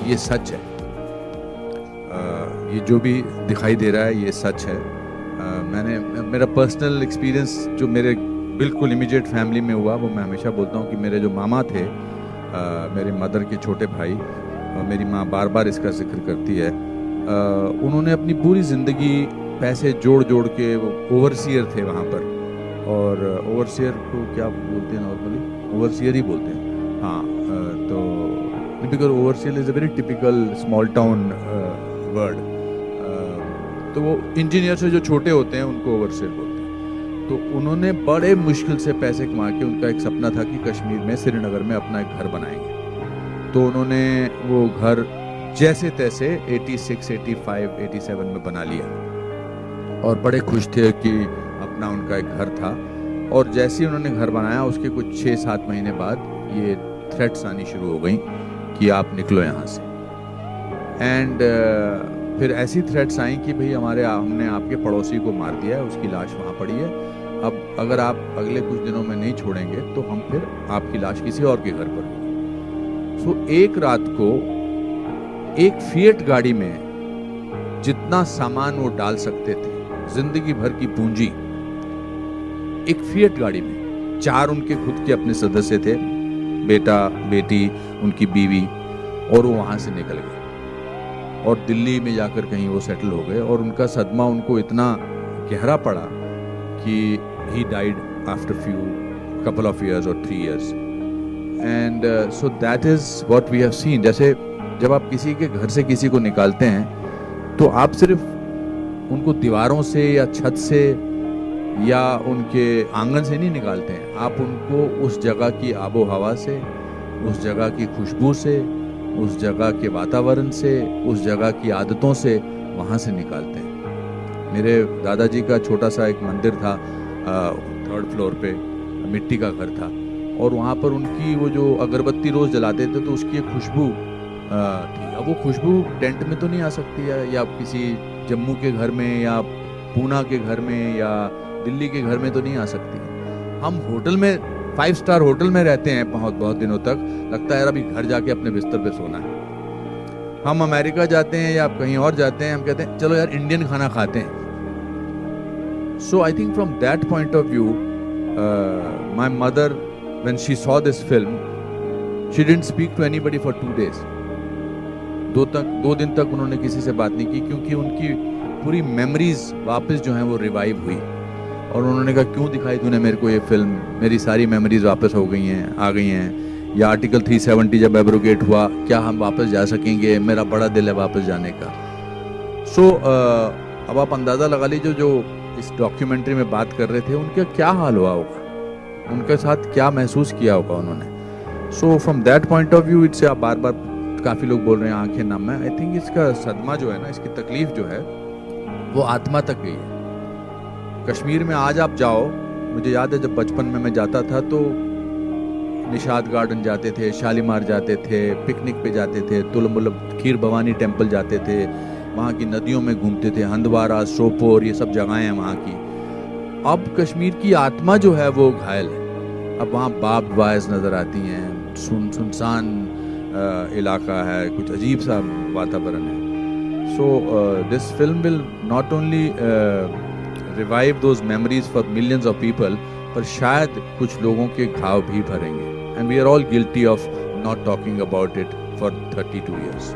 ये सच है। ये जो भी दिखाई दे रहा है ये सच है। मेरा पर्सनल एक्सपीरियंस जो मेरे बिल्कुल इमीडिएट फैमिली में हुआ, वो मैं हमेशा बोलता हूँ कि मेरे जो मामा थे, मेरी मदर के छोटे भाई, मेरी माँ बार बार इसका जिक्र करती है, उन्होंने अपनी पूरी ज़िंदगी पैसे जोड़ जोड़ के, वो ओवरसियर थे वहाँ पर, और ओवरसियर को क्या बोलते हैं नॉर्मली, ओवरसियर ही बोलते हैं, हाँ। तो because overseer is a very typical small town word. तो वो इंजीनियर से जो छोटे होते हैं उनको ओवरसियर बोलते हैं। तो उन्होंने बड़े मुश्किल से पैसे कमा के, उनका एक सपना था कि कश्मीर में, श्रीनगर में अपना एक घर बनाएंगे। तो उन्होंने वो घर जैसे तैसे 86, 85, 87 में बना लिया, और बड़े खुश थे कि अपना उनका एक घर था। और जैसे ही उन्होंने घर बनाया, उसके कुछ 6-7 महीने बाद ये थ्रेट्स आनी शुरू हो गई कि आप निकलो यहाँ से। एंड फिर ऐसी थ्रेट्स आई कि भाई हमने आपके पड़ोसी को मार दिया है, उसकी लाश वहाँ पड़ी है, अब अगर आप अगले कुछ दिनों में नहीं छोड़ेंगे तो हम फिर आपकी लाश किसी और के घर पर होगी। सो एक रात को एक फिएट गाड़ी में जितना सामान वो डाल सकते थे, जिंदगी भर की पूंजी, एक फिएट गाड़ी में, 4 उनके खुद के अपने सदस्य थे, बेटा, बेटी, उनकी बीवी, और वो वहाँ से निकल गए और दिल्ली में जाकर कहीं वो सेटल हो गए। और उनका सदमा उनको इतना गहरा पड़ा कि he died after couple of years और 3 years। And so that is what we have seen. जैसे जब आप किसी के घर से किसी को निकालते हैं तो आप सिर्फ उनको दीवारों से या छत से या उनके आंगन से नहीं निकालते हैं, आप उनको उस जगह की आबो हवा से, उस जगह की खुशबू से, उस जगह के वातावरण से, उस जगह की आदतों से वहाँ से निकालते हैं। मेरे दादाजी का छोटा सा एक मंदिर था, 3rd फ्लोर पे, मिट्टी का घर था, और वहाँ पर उनकी वो जो अगरबत्ती रोज़ जलाते थे तो उसकी एक खुशबू थी। अब वो खुशबू टेंट में तो नहीं आ सकती है, या किसी जम्मू के घर में, या पूना के घर में, या दिल्ली के घर में तो नहीं आ सकती। हम होटल में, 5 स्टार होटल में रहते हैं बहुत बहुत दिनों तक, लगता है यार अभी घर जाके अपने बिस्तर पे सोना है। हम अमेरिका जाते हैं या कहीं और जाते हैं, हम कहते हैं चलो यार इंडियन खाना खाते हैं। So I think from that point of view, my mother when she saw this film, she didn't speak to anybody for 2 days। 2 दिन तक उन्होंने किसी से बात नहीं की, क्योंकि उनकी पूरी मेमोरीज वापस जो हैं वो रिवाइव हुई। और उन्होंने कहा क्यों दिखाई तूने मेरे को ये फिल्म, मेरी सारी मेमोरीज वापस आ गई हैं। या आर्टिकल 370 जब एब्रोगेट हुआ, क्या हम वापस जा सकेंगे, मेरा बड़ा दिल है वापस जाने का। सो अब आप अंदाज़ा लगा लीजिए जो इस डॉक्यूमेंट्री में बात कर रहे थे, उनका क्या हाल हुआ होगा, उनके साथ क्या महसूस किया होगा उन्होंने। So from that point of view it's, आप बार बार काफ़ी लोग बोल रहे हैं आंखें नम है, आई थिंक इसका सदमा जो है ना, इसकी तकलीफ जो है वो आत्मा तक गई है। कश्मीर में आज आप जाओ, मुझे याद है जब बचपन में मैं जाता था तो निशाद गार्डन जाते थे, शालीमार जाते थे, पिकनिक पे जाते थे, खीर भवानी टेम्पल जाते थे, वहाँ की नदियों में घूमते थे, हंदवारा, सोपोर, ये सब जगहें हैं वहाँ की। अब कश्मीर की आत्मा जो है वो घायल है। अब वहाँ बार्ब्ड वायर्स नज़र आती हैं, सुनसान इलाका है, कुछ अजीब सा वातावरण है। So this film will not only revive those memories for millions of people, पर शायद कुछ लोगों के घाव भी भरेंगे। And we are all guilty of not talking about it for 32 years।